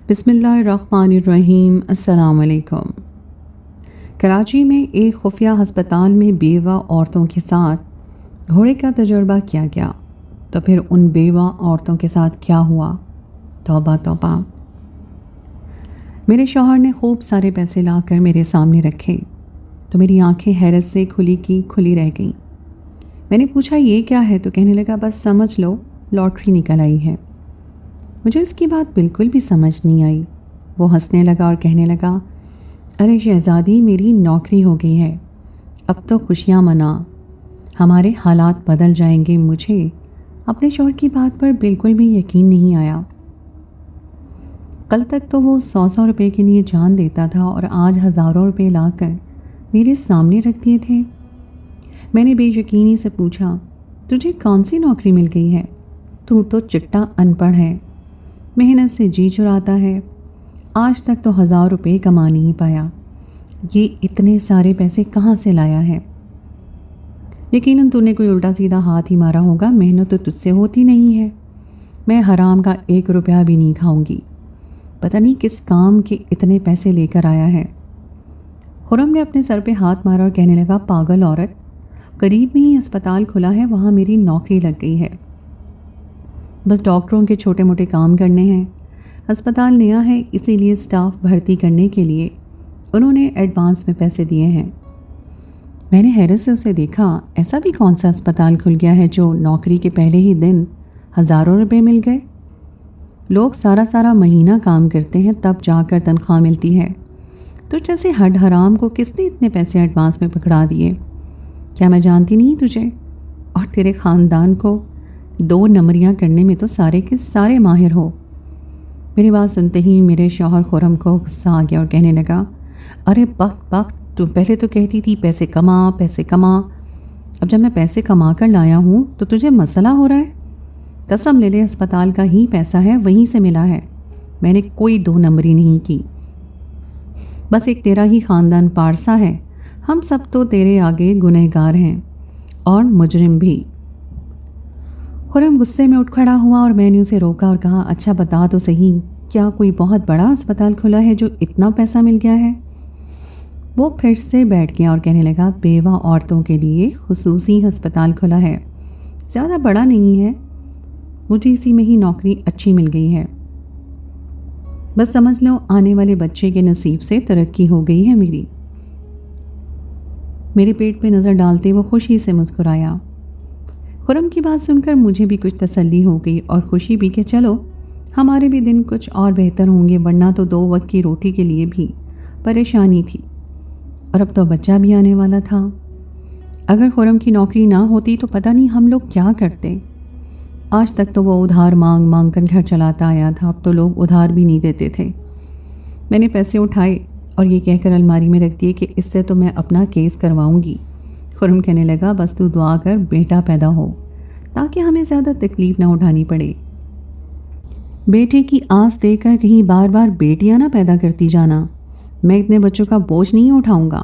بسم اللہ الرحمن الرحیم۔ السلام علیکم۔ کراچی میں ایک خفیہ ہسپتال میں بیوہ عورتوں کے ساتھ گھوڑے کا تجربہ کیا گیا، تو پھر ان بیوہ عورتوں کے ساتھ کیا ہوا؟ توبہ توبہ۔ میرے شوہر نے خوب سارے پیسے لا کر میرے سامنے رکھے تو میری آنکھیں حیرت سے کھلی کی کھلی رہ گئیں۔ میں نے پوچھا یہ کیا ہے؟ تو کہنے لگا بس سمجھ لو لاٹری نکل آئی ہے۔ مجھے اس کی بات بالکل بھی سمجھ نہیں آئی۔ وہ ہنسنے لگا اور کہنے لگا، ارے شہزادی، میری نوکری ہو گئی ہے، اب تو خوشیاں منا، ہمارے حالات بدل جائیں گے۔ مجھے اپنے شوہر کی بات پر بالکل بھی یقین نہیں آیا۔ کل تک تو وہ 100 روپے کے لیے جان دیتا تھا اور آج ہزاروں روپے لا کر میرے سامنے رکھ دیے تھے۔ میں نے بے یقینی سے پوچھا، تجھے کون سی نوکری مل گئی ہے؟ تو چٹا ان پڑھ ہے، محنت سے جی چراتا ہے، آج تک تو 1000 روپے کما نہیں پایا، یہ اتنے سارے پیسے کہاں سے لایا ہے؟ یقیناً تو نے کوئی الٹا سیدھا ہاتھ ہی مارا ہوگا، محنت تو تجھ سے ہوتی نہیں ہے، میں حرام کا 1 روپیہ بھی نہیں کھاؤں گی، پتہ نہیں کس کام کے اتنے پیسے لے کر آیا ہے۔ خرم نے اپنے سر پہ ہاتھ مارا اور کہنے لگا، پاگل عورت، قریب میں ہی اسپتال کھلا ہے، وہاں میری نوکری لگ گئی ہے، بس ڈاکٹروں کے چھوٹے موٹے کام کرنے ہیں، ہسپتال نیا ہے اسی لیے سٹاف بھرتی کرنے کے لیے انہوں نے ایڈوانس میں پیسے دیے ہیں۔ میں نے حیرت سے اسے دیکھا، ایسا بھی کون سا اسپتال کھل گیا ہے جو نوکری کے پہلے ہی دن ہزاروں روپے مل گئے؟ لوگ سارا مہینہ کام کرتے ہیں تب جا کر تنخواہ ملتی ہے، تو جیسے ہڈ حرام کو کس نے اتنے پیسے ایڈوانس میں پکڑا دیے؟ کیا میں جانتی نہیں تجھے اور تیرے خاندان کو 2 نمبریاں کرنے میں تو سارے کے سارے ماہر ہو؟ میری بات سنتے ہی میرے شوہر خرم کو غصہ آ گیا اور کہنے لگا، ارے بخت، تو پہلے تو کہتی تھی پیسے کما، اب جب میں پیسے کما کر لایا ہوں تو تجھے مسئلہ ہو رہا ہے؟ قسم لے لے، اسپتال کا ہی پیسہ ہے، وہیں سے ملا ہے، میں نے کوئی 2 نمبری نہیں کی، بس ایک تیرا ہی خاندان پارسا ہے، ہم سب تو تیرے آگے گنہگار ہیں اور مجرم بھی۔ خرم غصے میں اٹھ کھڑا ہوا اور میں نے اسے روکا اور کہا، اچھا بتا تو صحیح، کیا کوئی بہت بڑا اسپتال کھلا ہے جو اتنا پیسہ مل گیا ہے؟ وہ پھر سے بیٹھ گیا اور کہنے لگا، بیوہ عورتوں کے لیے خصوصی ہسپتال کھلا ہے، زیادہ بڑا نہیں ہے، مجھے اسی میں ہی نوکری اچھی مل گئی ہے، بس سمجھ لو آنے والے بچے کے نصیب سے ترقی ہو گئی ہے میری۔ میرے پیٹ پہ نظر ڈالتے وہ خوشی سے مسکرایا۔ خرم کی بات سن کر مجھے بھی کچھ تسلی ہو گئی اور خوشی بھی کہ چلو ہمارے بھی دن کچھ اور بہتر ہوں گے، ورنہ تو 2 وقت کی روٹی کے لیے بھی پریشانی تھی، اور اب تو بچہ بھی آنے والا تھا۔ اگر خرم کی نوکری نہ ہوتی تو پتہ نہیں ہم لوگ کیا کرتے۔ آج تک تو وہ ادھار مانگ کر گھر چلاتا آیا تھا، اب تو لوگ ادھار بھی نہیں دیتے تھے۔ میں نے پیسے اٹھائے اور یہ کہہ کر الماری میں رکھ دیے کہ اس سے تو میں اپنا کیس کرواؤں گی۔ خرم کہنے لگا، بس تو دعا کر بیٹا پیدا ہو تاکہ ہمیں زیادہ تکلیف نہ اٹھانی پڑے، بیٹے کی آس دے کر کہیں بار بار بیٹیاں نہ پیدا کرتی جانا، میں اتنے بچوں کا بوجھ نہیں اٹھاؤں گا۔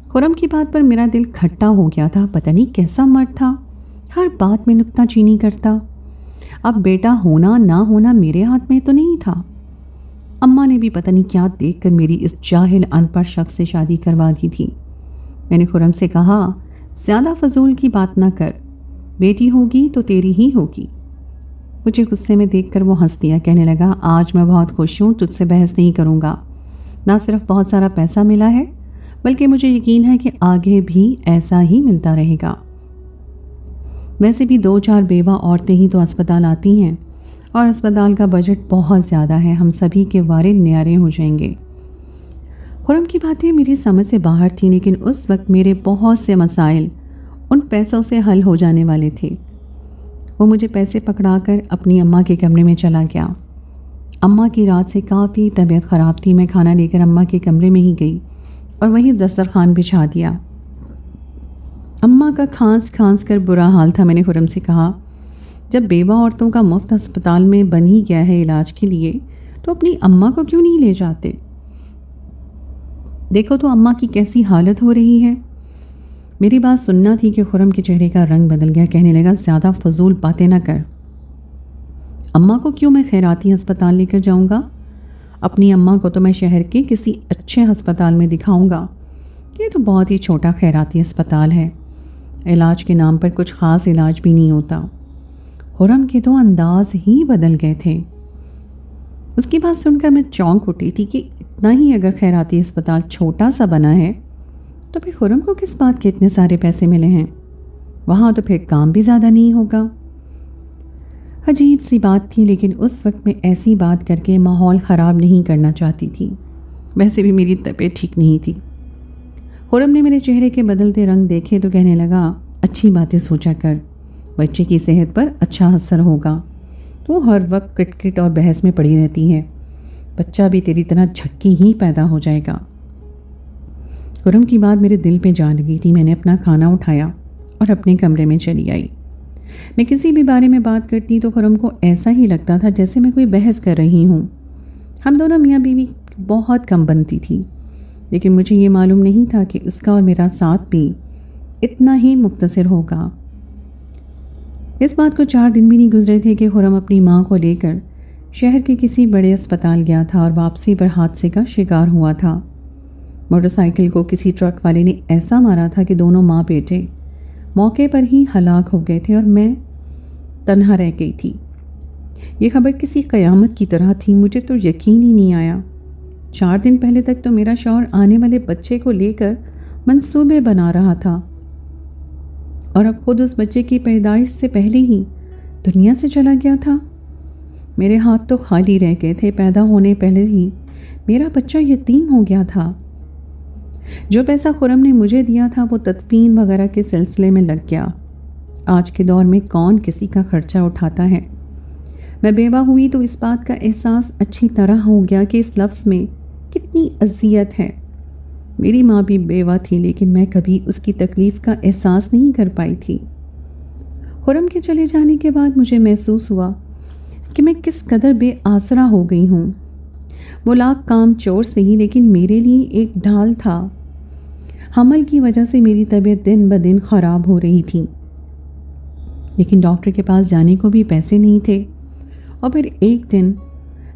خرم کی بات پر میرا دل کھٹا ہو گیا تھا، پتہ نہیں کیسا مرد تھا، ہر بات میں نکتہ چینی کرتا۔ اب بیٹا ہونا نہ ہونا میرے ہاتھ میں تو نہیں تھا۔ اماں نے بھی پتہ نہیں کیا دیکھ کر میری اس جاہل ان پڑھ شخص سے شادی کروا دی تھی۔ میں نے خرم سے کہا، زیادہ فضول کی بات نہ کر، بیٹی ہوگی تو تیری ہی ہوگی۔ مجھے غصے میں دیکھ کر وہ ہنس دیا، کہنے لگا، آج میں بہت خوش ہوں، تجھ سے بحث نہیں کروں گا، نہ صرف بہت سارا پیسہ ملا ہے بلکہ مجھے یقین ہے کہ آگے بھی ایسا ہی ملتا رہے گا۔ ویسے بھی 2-4 بیوہ عورتیں ہی تو اسپتال آتی ہیں اور اسپتال کا بجٹ بہت زیادہ ہے، ہم سبھی کے وارے نیارے ہو جائیں گے۔ خرم کی باتیں میری سمجھ سے باہر تھیں، لیکن اس وقت میرے بہت سے مسائل ان پیسوں سے حل ہو جانے والے تھے۔ وہ مجھے پیسے پکڑا کر اپنی اماں کے کمرے میں چلا گیا۔ اماں کی رات سے کافی طبیعت خراب تھی، میں کھانا لے کر اماں کے کمرے میں ہی گئی اور وہیں دسترخوان بچھا دیا۔ اماں کا کھانس کر برا حال تھا۔ میں نے خرم سے کہا، جب بیوہ عورتوں کا مفت ہسپتال میں بن ہی گیا ہے علاج کے لیے تو اپنی اماں کو کیوں نہیں لے جاتے؟ دیکھو تو اماں کی کیسی حالت ہو رہی ہے۔ میری بات سننا تھی کہ خرم کے چہرے کا رنگ بدل گیا، کہنے لگا، زیادہ فضول باتیں نہ کر، اماں کو کیوں میں خیراتی ہسپتال لے کر جاؤں گا؟ اپنی اماں کو تو میں شہر کے کسی اچھے ہسپتال میں دکھاؤں گا، یہ تو بہت ہی چھوٹا خیراتی ہسپتال ہے، علاج کے نام پر کچھ خاص علاج بھی نہیں ہوتا۔ خرم کے تو انداز ہی بدل گئے تھے۔ اس کی بات سن کر میں چونک اٹھی تھی کہ اتنا ہی اگر خیراتی ہسپتال چھوٹا سا بنا ہے تو پھر خرم کو کس بات کے اتنے سارے پیسے ملے ہیں؟ وہاں تو پھر کام بھی زیادہ نہیں ہوگا۔ عجیب سی بات تھی، لیکن اس وقت میں ایسی بات کر کے ماحول خراب نہیں کرنا چاہتی تھی۔ ویسے بھی میری طبیعت ٹھیک نہیں تھی۔ خرم نے میرے چہرے کے بدلتے رنگ دیکھے تو کہنے لگا، اچھی باتیں سوچا کر، بچے کی صحت پر اچھا اثر ہوگا۔ تو ہر وقت کٹ کٹ اور بحث میں پڑی رہتی ہے، بچہ بھی تیری طرح جھکی ہی پیدا ہو جائے گا۔ خرم کی بات میرے دل پہ جا لگی تھی۔ میں نے اپنا کھانا اٹھایا اور اپنے کمرے میں چلی آئی۔ میں کسی بھی بارے میں بات کرتی تو خرم کو ایسا ہی لگتا تھا جیسے میں کوئی بحث کر رہی ہوں۔ ہم دونوں میاں بیوی بہت کم بنتی تھی، لیکن مجھے یہ معلوم نہیں تھا کہ اس کا اور میرا ساتھ بھی اتنا ہی مختصر ہوگا۔ اس بات کو 4 دن بھی نہیں گزرے تھے کہ خرم اپنی ماں کو لے کر شہر کے کسی بڑے اسپتال گیا تھا اور واپسی پر حادثے کا شکار ہوا تھا۔ موٹر سائیکل کو کسی ٹرک والے نے ایسا مارا تھا کہ دونوں ماں بیٹے موقع پر ہی ہلاک ہو گئے تھے اور میں تنہا رہ گئی تھی۔ یہ خبر کسی قیامت کی طرح تھی، مجھے تو یقین ہی نہیں آیا۔ 4 دن پہلے تک تو میرا شوہر آنے والے بچے کو لے کر منصوبے بنا رہا تھا، اور اب خود اس بچے کی پیدائش سے پہلے ہی دنیا سے چلا گیا تھا۔ میرے ہاتھ تو خالی رہ گئے تھے، پیدا ہونے پہلے ہی میرا بچہ یتیم ہو گیا تھا۔ جو پیسہ خرم نے مجھے دیا تھا وہ تدفین وغیرہ کے سلسلے میں لگ گیا۔ آج کے دور میں کون کسی کا خرچہ اٹھاتا ہے؟ میں بیوہ ہوئی تو اس بات کا احساس اچھی طرح ہو گیا کہ اس لفظ میں کتنی اذیت ہے۔ میری ماں بھی بیوہ تھی، لیکن میں کبھی اس کی تکلیف کا احساس نہیں کر پائی تھی۔ خرم کے چلے جانے کے بعد مجھے محسوس ہوا کہ میں کس قدر بے آسرا ہو گئی ہوں۔ وہ لاکھ کام چور سے ہی، لیکن میرے لیے ایک ڈھال تھا۔ حمل کی وجہ سے میری طبیعت دن بدن خراب ہو رہی تھی، لیکن ڈاکٹر کے پاس جانے کو بھی پیسے نہیں تھے۔ اور پھر ایک دن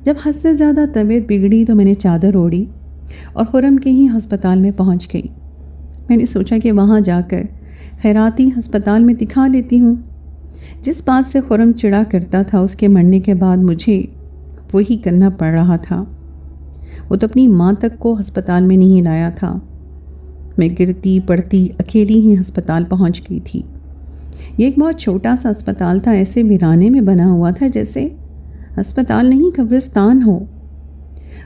جب حد سے زیادہ طبیعت بگڑی تو میں نے چادر اوڑھی اور خرم کے ہی ہسپتال میں پہنچ گئی۔ میں نے سوچا کہ وہاں جا کر خیراتی ہسپتال میں دکھا لیتی ہوں۔ جس بات سے خرم چڑا کرتا تھا، اس کے مرنے کے بعد مجھے وہی کرنا پڑ رہا تھا۔ وہ تو اپنی ماں تک کو ہسپتال میں نہیں لایا تھا۔ میں گرتی پڑتی اکیلی ہی ہسپتال پہنچ گئی تھی۔ یہ ایک بہت چھوٹا سا ہسپتال تھا، ایسے ویرانے میں بنا ہوا تھا جیسے ہسپتال نہیں قبرستان ہو۔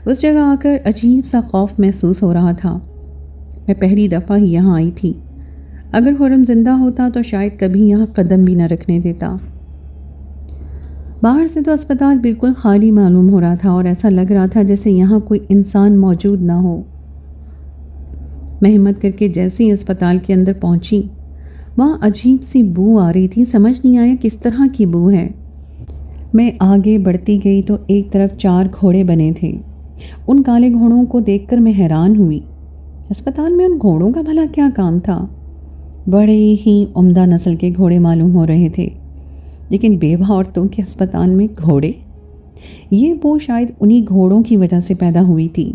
اس جگہ آ کر عجیب سا خوف محسوس ہو رہا تھا۔ میں پہلی دفعہ ہی یہاں آئی تھی۔ اگر خرم زندہ ہوتا تو شاید کبھی یہاں قدم بھی نہ رکھنے دیتا۔ باہر سے تو اسپتال بالکل خالی معلوم ہو رہا تھا اور ایسا لگ رہا تھا جیسے یہاں کوئی انسان موجود نہ ہو۔ میں ہمت کر کے جیسے ہی اسپتال کے اندر پہنچی، وہاں عجیب سی بو آ رہی تھی۔ سمجھ نہیں آیا کس طرح کی بو ہے۔ میں آگے بڑھتی گئی تو ایک طرف 4 گھوڑے بنے تھے۔ ان کالے گھوڑوں کو دیکھ کر میں حیران ہوئی۔ اسپتال میں ان گھوڑوں کا بھلا کیا کام تھا؟ بڑے ہی عمدہ نسل کے گھوڑے معلوم ہو رہے تھے، لیکن بیوہ عورتوں کے اسپتال میں گھوڑے؟ یہ بو شاید انہی گھوڑوں کی وجہ سے پیدا ہوئی تھی۔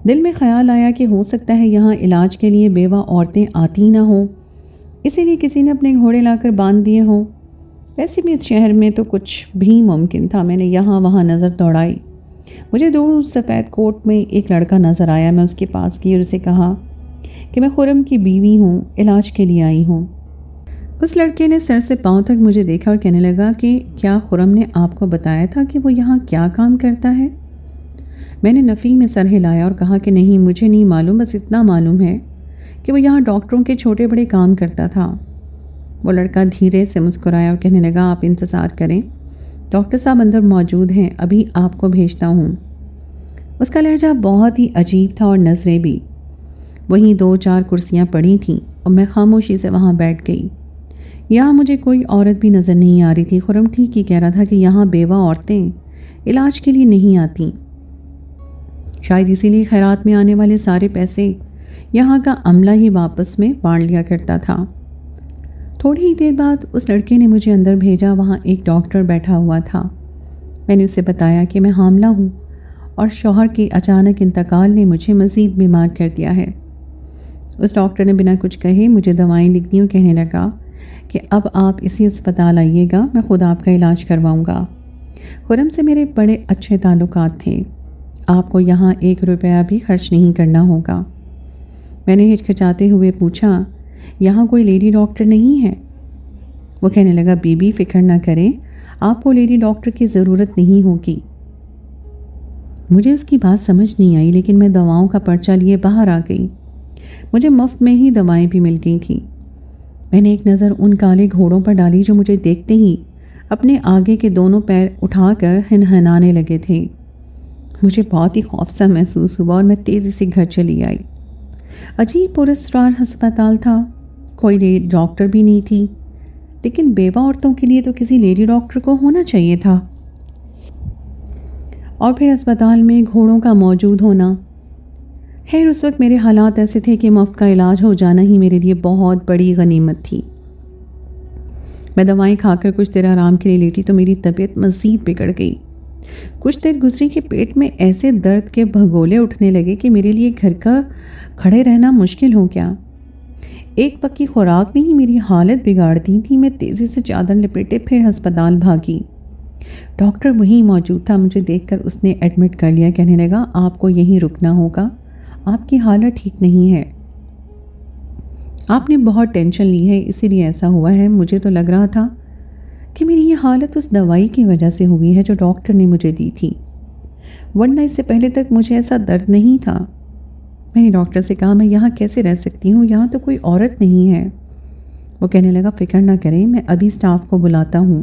دل میں خیال آیا کہ ہو سکتا ہے یہاں علاج کے لیے بیوہ عورتیں آتی نہ ہوں، اسی لیے کسی نے اپنے گھوڑے لا کر باندھ دیے ہوں۔ ویسے بھی اس شہر میں تو کچھ بھی ممکن تھا۔ میں نے یہاں وہاں نظر دوڑائی۔ مجھے دور سفید کوٹ میں ایک لڑکا نظر آیا۔ میں اس کے پاس گئی اور اسے کہا کہ میں خرم کی بیوی ہوں، علاج کے لیے آئی ہوں۔ اس لڑکے نے سر سے پاؤں تک مجھے دیکھا اور کہنے لگا کہ کیا خرم نے آپ کو بتایا تھا کہ وہ یہاں کیا کام کرتا ہے؟ میں نے نفی میں سر ہلایا اور کہا کہ نہیں، مجھے نہیں معلوم، بس اتنا معلوم ہے کہ وہ یہاں ڈاکٹروں کے چھوٹے بڑے کام کرتا تھا۔ وہ لڑکا دھیرے سے مسکرایا اور کہنے لگا، آپ انتظار کریں، ڈاکٹر صاحب اندر موجود ہیں، ابھی آپ کو بھیجتا ہوں۔ اس کا لہجہ بہت ہی عجیب تھا اور نظریں بھی۔ وہیں 2-4 کرسیاں پڑی تھیں اور میں خاموشی سے وہاں بیٹھ گئی۔ یہاں مجھے کوئی عورت بھی نظر نہیں آ رہی تھی۔ خرم ٹھیک ہی کہہ رہا تھا کہ یہاں بیوہ عورتیں علاج کے لیے نہیں آتیں۔ شاید اسی لیے خیرات میں آنے والے سارے پیسے یہاں کا عملہ ہی واپس میں بانٹ لیا کرتا تھا۔ تھوڑی ہی دیر بعد اس لڑکے نے مجھے اندر بھیجا۔ وہاں ایک ڈاکٹر بیٹھا ہوا تھا۔ میں نے اسے بتایا کہ میں حاملہ ہوں اور شوہر کے اچانک انتقال نے مجھے مزید بیمار کر دیا ہے۔ اس ڈاکٹر نے بنا کچھ کہے مجھے دوائیں لکھ دیں اور کہنے لگا کہ اب آپ اسی اسپتال آئیے گا، میں خود آپ کا علاج کرواؤں گا۔ خرم سے میرے بڑے اچھے تعلقات تھے، آپ کو یہاں 1 روپیہ بھی خرچ نہیں کرنا ہوگا۔ میں نے ہچکچاتے ہوئے پوچھا، یہاں کوئی لیڈی ڈاکٹر نہیں ہے؟ وہ کہنے لگا، بی بی فکر نہ کریں، آپ کو لیڈی ڈاکٹر کی ضرورت نہیں ہوگی۔ مجھے اس کی بات سمجھ نہیں آئی، لیکن میں دواؤں کا پرچہ لیے باہر آ گئی۔ مجھے مفت میں ہی دوائیں بھی مل گئی تھیں۔ میں نے ایک نظر ان کالے گھوڑوں پر ڈالی جو مجھے دیکھتے ہی اپنے آگے کے دونوں پیر اٹھا کر ہنہنانے لگے تھے۔ مجھے بہت ہی خوف سا محسوس ہوا اور میں تیزی سے گھر چلی آئی۔ عجیب پراسرار ہسپتال تھا، کوئی لیڈی ڈاکٹر بھی نہیں تھی، لیکن بیوہ عورتوں کے لیے تو کسی لیڈی ڈاکٹر کو ہونا چاہیے تھا۔ اور پھر اسپتال میں گھوڑوں کا موجود ہونا۔ خیر اس وقت میرے حالات ایسے تھے کہ مفت کا علاج ہو جانا ہی میرے لیے بہت بڑی غنیمت تھی۔ میں دوائیں کھا کر کچھ دیر آرام کے لیے لیٹی تو میری طبیعت مزید بگڑ گئی۔ کچھ دیر گزری کہ پیٹ میں ایسے درد کے بھگولے اٹھنے لگے کہ میرے لیے گھر کا کھڑے رہنا مشکل ہو گیا۔ ایک پکی خوراک نے ہی میری حالت بگاڑ دی تھی۔ میں تیزی سے چادر لپیٹے پھر ہسپتال بھاگی۔ ڈاکٹر وہیں موجود تھا، مجھے دیکھ کر اس نے ایڈمٹ کر لیا، کہنے لگا، آپ کو یہیں رکنا ہوگا، آپ کی حالت ٹھیک نہیں ہے، آپ نے بہت ٹینشن لی ہے اسی لیے ایسا ہوا ہے۔ مجھے تو لگ رہا تھا کہ میری یہ حالت اس دوائی کی وجہ سے ہوئی ہے جو ڈاکٹر نے مجھے دی تھی، ورنہ اس سے پہلے تک مجھے ایسا درد نہیں تھا۔ میں نے ڈاکٹر سے کہا، میں یہاں کیسے رہ سکتی ہوں، یہاں تو کوئی عورت نہیں ہے۔ وہ کہنے لگا، فکر نہ کریں، میں ابھی اسٹاف کو بلاتا ہوں۔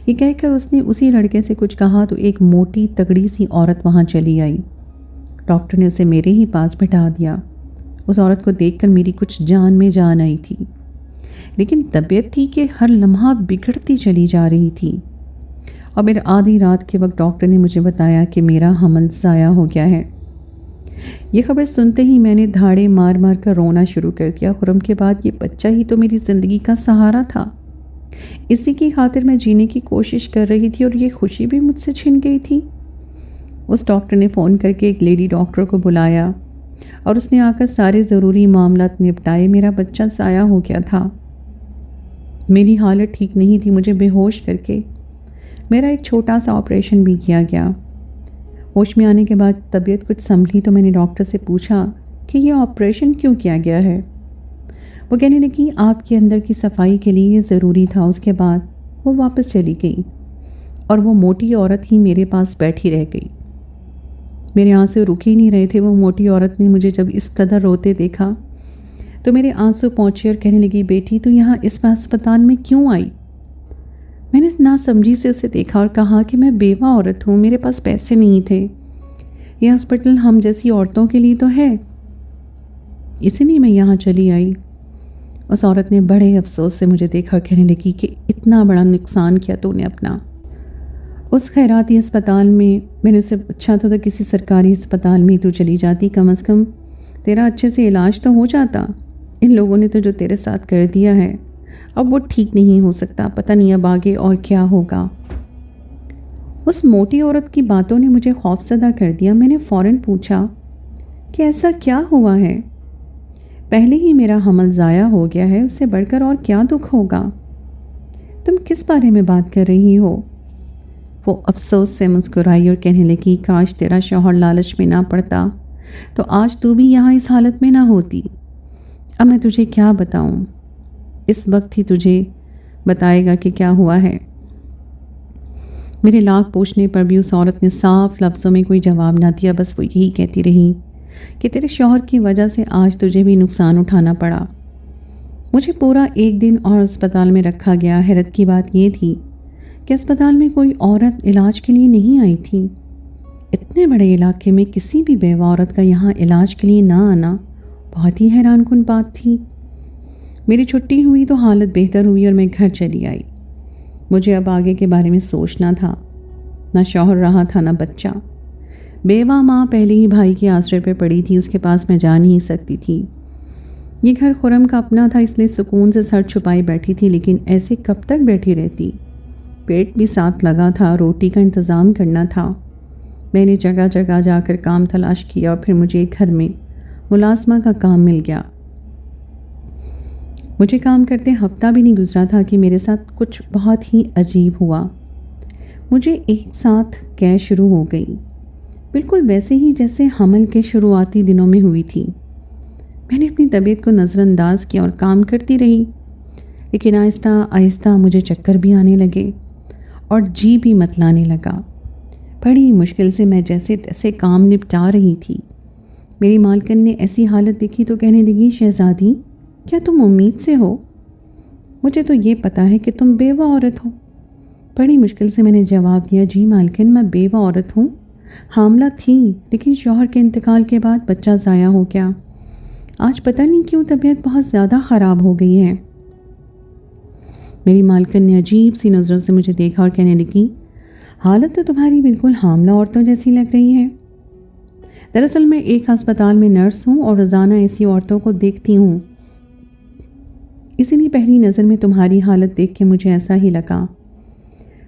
یہ کہہ کر اس نے اسی لڑکے سے کچھ کہا تو ایک موٹی تگڑی سی عورت وہاں چلی آئی۔ ڈاکٹر نے اسے میرے ہی پاس بٹھا دیا۔ اس عورت کو دیکھ کر میری کچھ جان میں جان آئی تھی، لیکن طبیعت تھی کہ ہر لمحہ بگڑتی چلی جا رہی تھی۔ اور پھر آدھی رات کے وقت ڈاکٹر نے مجھے بتایا کہ میرا حمل ضائع ہو گیا ہے۔ یہ خبر سنتے ہی میں نے دھاڑے مار مار کر رونا شروع کر دیا۔ خرم کے بعد یہ بچہ ہی تو میری زندگی کا سہارا تھا، اسی کی خاطر میں جینے کی کوشش کر رہی تھی، اور یہ خوشی بھی مجھ سے چھن گئی تھی۔ اس ڈاکٹر نے فون کر کے ایک لیڈی ڈاکٹر کو بلایا اور اس نے آ کر سارے ضروری معاملات نپٹائے۔ میرا بچہ ضائع ہو گیا تھا، میری حالت ٹھیک نہیں تھی، مجھے بے ہوش کر کے میرا ایک چھوٹا سا آپریشن بھی کیا گیا۔ ہوش میں آنے کے بعد طبیعت کچھ سنبھلی تو میں نے ڈاکٹر سے پوچھا کہ یہ آپریشن کیوں کیا گیا ہے؟ وہ کہنے لگی، آپ کے اندر کی صفائی کے لیے یہ ضروری تھا۔ اس کے بعد وہ واپس چلی گئی اور وہ موٹی عورت ہی میرے پاس بیٹھی رہ گئی۔ میرے آنسو رک ہی نہیں رہے تھے۔ وہ موٹی عورت نے مجھے جب اس قدر روتے دیکھا تو میرے آنسو پہنچے اور کہنے لگی، بیٹی تو یہاں اس ہسپتال میں کیوں آئی؟ میں نے ناسمجھی سے اسے دیکھا اور کہا کہ میں بیوہ عورت ہوں، میرے پاس پیسے نہیں تھے، یہ ہسپتال ہم جیسی عورتوں کے لیے تو ہے، اسی لیے میں یہاں چلی آئی۔ اس عورت نے بڑے افسوس سے مجھے دیکھا اور کہنے لگی کہ اتنا بڑا نقصان کیا تو نے اپنا۔ اس خیراتی اسپتال میں نے اسے پوچھا تو کسی سرکاری اسپتال میں تو چلی جاتی، کم از کم تیرا اچھے سے علاج تو ہو جاتا۔ ان لوگوں نے تو جو تیرے ساتھ کر دیا ہے اب وہ ٹھیک نہیں ہو سکتا، پتہ نہیں اب آگے اور کیا ہوگا۔ اس موٹی عورت کی باتوں نے مجھے خوف زدہ کر دیا۔ میں نے فوراً پوچھا کہ ایسا کیا ہوا ہے؟ پہلے ہی میرا حمل ضائع ہو گیا ہے، اس سے بڑھ کر اور کیا دکھ ہوگا؟ تم کس بارے میں بات کر رہی ہو؟ وہ افسوس سے مسکرائی اور کہنے لگی، کاش تیرا شوہر لالچ میں نہ پڑتا تو آج تو بھی یہاں اس حالت میں نہ ہوتی۔ اب میں تجھے کیا بتاؤں، اس وقت ہی تجھے بتائے گا کہ کیا ہوا ہے۔ میرے لاکھ پوچھنے پر بھی اس عورت نے صاف لفظوں میں کوئی جواب نہ دیا، بس وہ یہی کہتی رہی کہ تیرے شوہر کی وجہ سے آج تجھے بھی نقصان اٹھانا پڑا۔ مجھے پورا 1 دن اور اسپتال میں رکھا گیا۔ حیرت کی بات یہ تھی کہ اسپتال میں کوئی عورت علاج کے لیے نہیں آئی تھی۔ اتنے بڑے علاقے میں کسی بھی بیوہ عورت کا یہاں علاج کے لیے نہ آنا بہت ہی حیران کن بات تھی۔ میری چھٹی ہوئی تو حالت بہتر ہوئی اور میں گھر چلی آئی۔ مجھے اب آگے کے بارے میں سوچنا تھا، نہ شوہر رہا تھا نہ بچہ۔ بیوہ ماں پہلے ہی بھائی کے آسرے پہ پڑی تھی، اس کے پاس میں جا نہیں سکتی تھی۔ یہ گھر خرم کا اپنا تھا، اس لیے سکون سے سر چھپائی بیٹھی تھی، لیکن ایسے کب تک بیٹھی رہتی؟ پیٹ بھی ساتھ لگا تھا، روٹی کا انتظام کرنا تھا۔ میں نے جگہ جگہ جا کر کام تلاش کیا اور پھر مجھے ایک گھر میں ملازمہ کا کام مل گیا۔ مجھے کام کرتے ہفتہ بھی نہیں گزرا تھا کہ میرے ساتھ کچھ بہت ہی عجیب ہوا۔ مجھے ایک ساتھ قید شروع ہو گئی، بالکل ویسے ہی جیسے حمل کے شروعاتی دنوں میں ہوئی تھی۔ میں نے اپنی طبیعت کو نظر انداز کیا اور کام کرتی رہی، لیکن آہستہ آہستہ مجھے چکر بھی آنے لگے اور جی بھی متلانے لگا۔ بڑی مشکل سے میں جیسے تیسے کام نپٹا رہی تھی۔ میری مالکن نے ایسی حالت دیکھی تو کہنے لگی، شہزادی کیا تم امید سے ہو؟ مجھے تو یہ پتہ ہے کہ تم بیوہ عورت ہو۔ بڑی مشکل سے میں نے جواب دیا، جی مالکن میں بیوہ عورت ہوں، حاملہ تھی لیکن شوہر کے انتقال کے بعد بچہ ضائع ہو گیا۔ آج پتہ نہیں کیوں طبیعت بہت زیادہ خراب ہو گئی ہے۔ میری مالکن نے عجیب سی نظروں سے مجھے دیکھا اور کہنے لگی، حالت تو تمہاری بالکل حاملہ عورتوں جیسی لگ رہی ہے۔ دراصل میں ایک ہسپتال میں نرس ہوں اور روزانہ ایسی عورتوں کو دیکھتی ہوں، اسی لیے پہلی نظر میں تمہاری حالت دیکھ کے مجھے ایسا ہی لگا۔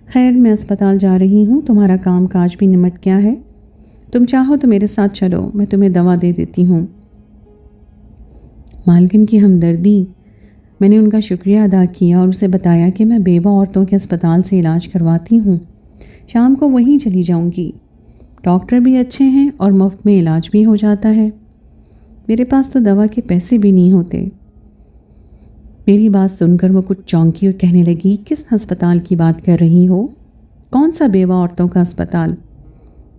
خیر میں اسپتال جا رہی ہوں، تمہارا کام کاج بھی نمٹ گیا ہے، تم چاہو تو میرے ساتھ چلو، میں تمہیں دوا دے دیتی ہوں۔ مالکن کی ہمدردی، میں نے ان کا شکریہ ادا کیا اور اسے بتایا کہ میں بیوہ عورتوں کے اسپتال سے علاج کرواتی ہوں، شام کو وہیں چلی جاؤں گی، ڈاکٹر بھی اچھے ہیں اور مفت میں علاج بھی ہو جاتا ہے، میرے پاس تو دوا کے پیسے بھی نہیں ہوتے۔ میری بات سن کر وہ کچھ چونکی اور کہنے لگی، کس ہسپتال کی بات کر رہی ہو؟ کون سا بیوہ عورتوں کا اسپتال؟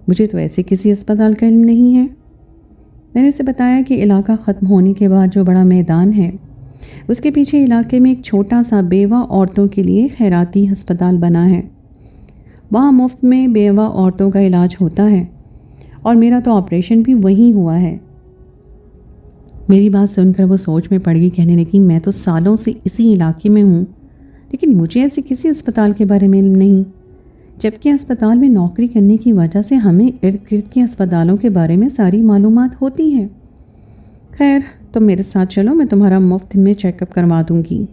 مجھے تو ایسے کسی اسپتال کا علم نہیں ہے۔ میں نے اسے بتایا کہ علاقہ ختم ہونے کے بعد جو بڑا میدان ہے اس کے پیچھے علاقے میں ایک چھوٹا سا بیوہ عورتوں کے لیے خیراتی ہسپتال بنا ہے، وہاں مفت میں بیوہ عورتوں کا علاج ہوتا ہے اور میرا تو آپریشن بھی وہیں ہوا ہے۔ میری بات سن کر وہ سوچ میں پڑ گئی، کہنے لگی، میں تو سالوں سے اسی علاقے میں ہوں لیکن مجھے ایسے کسی اسپتال کے بارے میں علم نہیں، جبکہ اسپتال میں نوکری کرنے کی وجہ سے ہمیں ارد گرد کے اسپتالوں کے بارے میں ساری معلومات ہوتی ہیں۔ خیر تم میرے ساتھ چلو، میں تمہارا مفت میں چیک اپ کروا دوں گی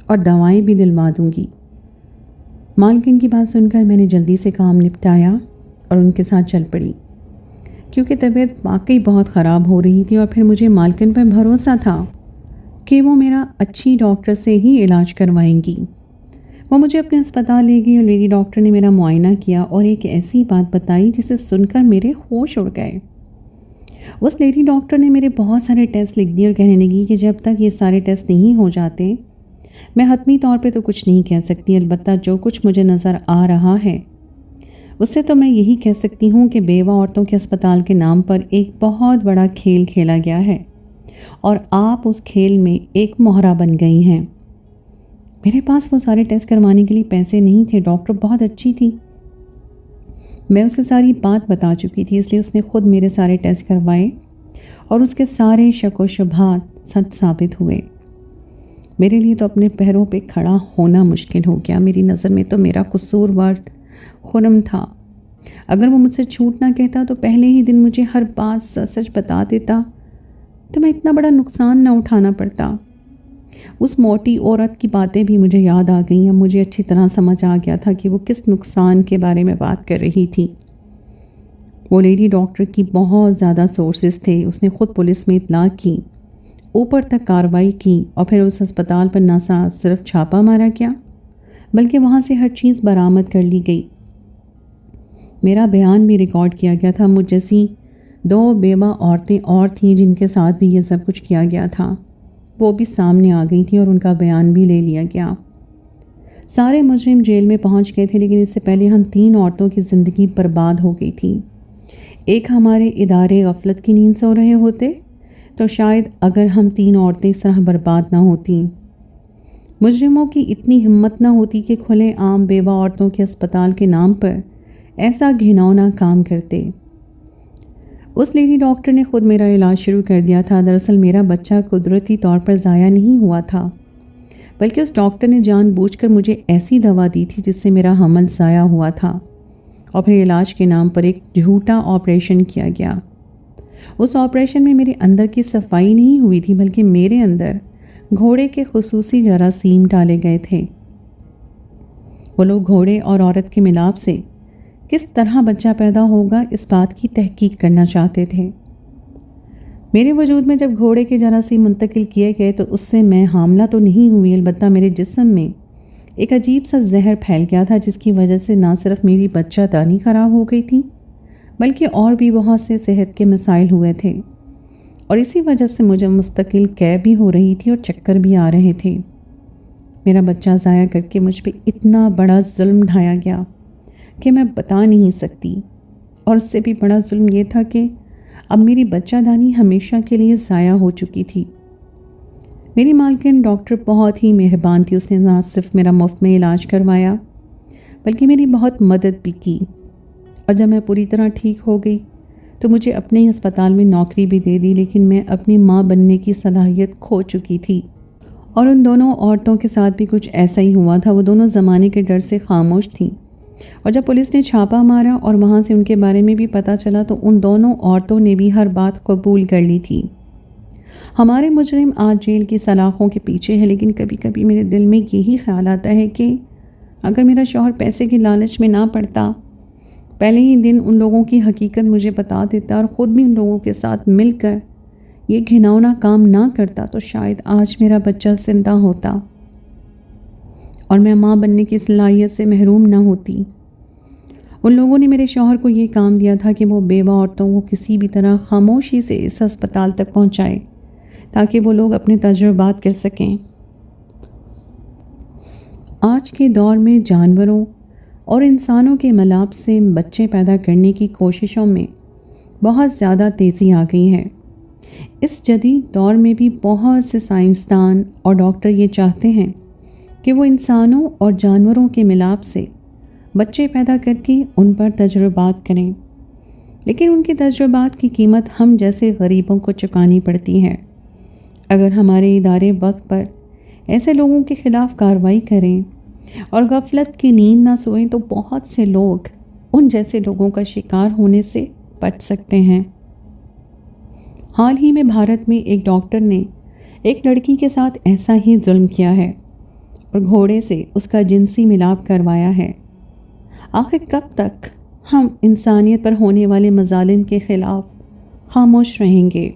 اور دوائیں بھی دلوا دوں گی۔ مالکن کی بات سن کر میں نے جلدی سے کام نپٹایا اور ان کے ساتھ چل پڑی، کیونکہ طبیعت واقعی بہت خراب ہو رہی تھی اور پھر مجھے مالکن پر بھروسہ تھا کہ وہ میرا اچھی ڈاکٹر سے ہی علاج کروائیں گی۔ وہ مجھے اپنے اسپتال لے گئی اور لیڈی ڈاکٹر نے میرا معائنہ کیا اور ایک ایسی بات بتائی جسے سن کر میرے ہوش اڑ گئے۔ اس لیڈی ڈاکٹر نے میرے بہت سارے ٹیسٹ لکھ دیے اور کہنے لگی کہ جب تک یہ سارے ٹیسٹ نہیں ہو جاتے میں حتمی طور پہ تو کچھ نہیں کہہ سکتی، البتہ جو کچھ مجھے نظر آ رہا ہے اس سے تو میں یہی کہہ سکتی ہوں کہ بیوہ عورتوں کے اسپتال کے نام پر ایک بہت بڑا کھیل کھیلا گیا ہے اور آپ اس کھیل میں ایک مہرہ بن گئی ہیں۔ میرے پاس وہ سارے ٹیسٹ کروانے کے لیے پیسے نہیں تھے، ڈاکٹر بہت اچھی تھی، میں اسے ساری بات بتا چکی تھی، اس لیے اس نے خود میرے سارے ٹیسٹ کروائے اور اس کے سارے شک و شبہات سچ ثابت ہوئے۔ میرے لیے تو اپنے پیروں پہ کھڑا ہونا مشکل ہو گیا۔ میری نظر میں تو میرا قصوروار خرم تھا، اگر وہ مجھ سے چھوٹ نہ کہتا تو پہلے ہی دن مجھے ہر بات سچ بتا دیتا تو میں اتنا بڑا نقصان نہ اٹھانا پڑتا۔ اس موٹی عورت کی باتیں بھی مجھے یاد آ گئیں، اب مجھے اچھی طرح سمجھ آ گیا تھا کہ وہ کس نقصان کے بارے میں بات کر رہی تھی۔ وہ لیڈی ڈاکٹر کی بہت زیادہ سورسز تھے، اس نے خود پولیس میں اطلاع کی، اوپر تک کارروائی کی اور پھر اس اسپتال پر نہ صرف چھاپا مارا گیا بلکہ وہاں سے ہر چیز برآمد کر لی گئی۔ میرا بیان بھی ریکارڈ کیا گیا تھا، مجھ جیسی 2 بیوہ عورتیں اور تھیں جن کے ساتھ بھی یہ سب کچھ کیا گیا تھا، وہ بھی سامنے آ گئی تھیں اور ان کا بیان بھی لے لیا گیا۔ سارے مجرم جیل میں پہنچ گئے تھے، لیکن اس سے پہلے ہم 3 عورتوں کی زندگی برباد ہو گئی تھی۔ ایک ہمارے ادارے غفلت کی نیند سو رہے ہوتے تو شاید اگر ہم 3 عورتیں اس طرح برباد نہ ہوتیں۔ مجرموں کی اتنی ہمت نہ ہوتی کہ کھلے عام بیوہ عورتوں کے اسپتال کے نام پر ایسا گھناؤنا کام کرتے۔ اس لیڈی ڈاکٹر نے خود میرا علاج شروع کر دیا تھا۔ دراصل میرا بچہ قدرتی طور پر ضائع نہیں ہوا تھا، بلکہ اس ڈاکٹر نے جان بوجھ کر مجھے ایسی دوا دی تھی جس سے میرا حمل ضائع ہوا تھا اور پھر علاج کے نام پر ایک جھوٹا آپریشن کیا گیا۔ اس آپریشن میں میرے اندر کی صفائی نہیں ہوئی تھی بلکہ میرے اندر گھوڑے کے خصوصی جراثیم ڈالے گئے تھے۔ وہ لوگ گھوڑے اور عورت کے ملاپ سے کس طرح بچہ پیدا ہوگا اس بات کی تحقیق کرنا چاہتے تھے۔ میرے وجود میں جب گھوڑے کے جراثیم منتقل کیے گئے تو اس سے میں حاملہ تو نہیں ہوئی، البتہ میرے جسم میں ایک عجیب سا زہر پھیل گیا تھا، جس کی وجہ سے نہ صرف میری بچہ دانی خراب ہو گئی تھی بلکہ اور بھی بہت سے صحت کے مسائل ہوئے تھے، اور اسی وجہ سے مجھے مستقل قے بھی ہو رہی تھی اور چکر بھی آ رہے تھے۔ میرا بچہ ضائع کر کے مجھ پہ اتنا بڑا ظلم ڈھایا گیا کہ میں بتا نہیں سکتی، اور اس سے بھی بڑا ظلم یہ تھا کہ اب میری بچہ دانی ہمیشہ کے لیے ضائع ہو چکی تھی۔ میری مالکن ڈاکٹر بہت ہی مہربان تھی، اس نے نہ صرف میرا مفت میں علاج کروایا بلکہ میری بہت مدد بھی کی، اور جب میں پوری طرح ٹھیک ہو گئی تو مجھے اپنے ہی اسپتال میں نوکری بھی دے دی، لیکن میں اپنی ماں بننے کی صلاحیت کھو چکی تھی۔ اور ان دونوں عورتوں کے ساتھ بھی کچھ ایسا ہی ہوا تھا، وہ دونوں زمانے کے ڈر سے خاموش تھیں، اور جب پولیس نے چھاپا مارا اور وہاں سے ان کے بارے میں بھی پتہ چلا تو ان دونوں عورتوں نے بھی ہر بات قبول کر لی تھی۔ ہمارے مجرم آج جیل کی سلاخوں کے پیچھے ہے، لیکن کبھی کبھی میرے دل میں یہی خیال آتا ہے کہ اگر میرا شوہر پیسے کی لالچ میں نہ پڑتا، پہلے ہی دن ان لوگوں کی حقیقت مجھے بتا دیتا اور خود بھی ان لوگوں کے ساتھ مل کر یہ گھناؤنا کام نہ کرتا، تو شاید آج میرا بچہ زندہ ہوتا اور میں ماں بننے کی صلاحیت سے محروم نہ ہوتی۔ ان لوگوں نے میرے شوہر کو یہ کام دیا تھا کہ وہ بیوہ عورتوں کو کسی بھی طرح خاموشی سے اس ہسپتال تک پہنچائے تاکہ وہ لوگ اپنے تجربات کر سکیں۔ آج کے دور میں جانوروں اور انسانوں کے ملاپ سے بچے پیدا کرنے کی کوششوں میں بہت زیادہ تیزی آ گئی ہے۔ اس جدید دور میں بھی بہت سے سائنسدان اور ڈاکٹر یہ چاہتے ہیں کہ وہ انسانوں اور جانوروں کے ملاپ سے بچے پیدا کر کے ان پر تجربات کریں، لیکن ان کے تجربات کی قیمت ہم جیسے غریبوں کو چکانی پڑتی ہے۔ اگر ہمارے ادارے وقت پر ایسے لوگوں کے خلاف کارروائی کریں اور غفلت کی نیند نہ سوئیں تو بہت سے لوگ ان جیسے لوگوں کا شکار ہونے سے بچ سکتے ہیں۔ حال ہی میں بھارت میں ایک ڈاکٹر نے ایک لڑکی کے ساتھ ایسا ہی ظلم کیا ہے اور گھوڑے سے اس کا جنسی ملاپ کروایا ہے۔ آخر کب تک ہم انسانیت پر ہونے والے مظالم کے خلاف خاموش رہیں گے؟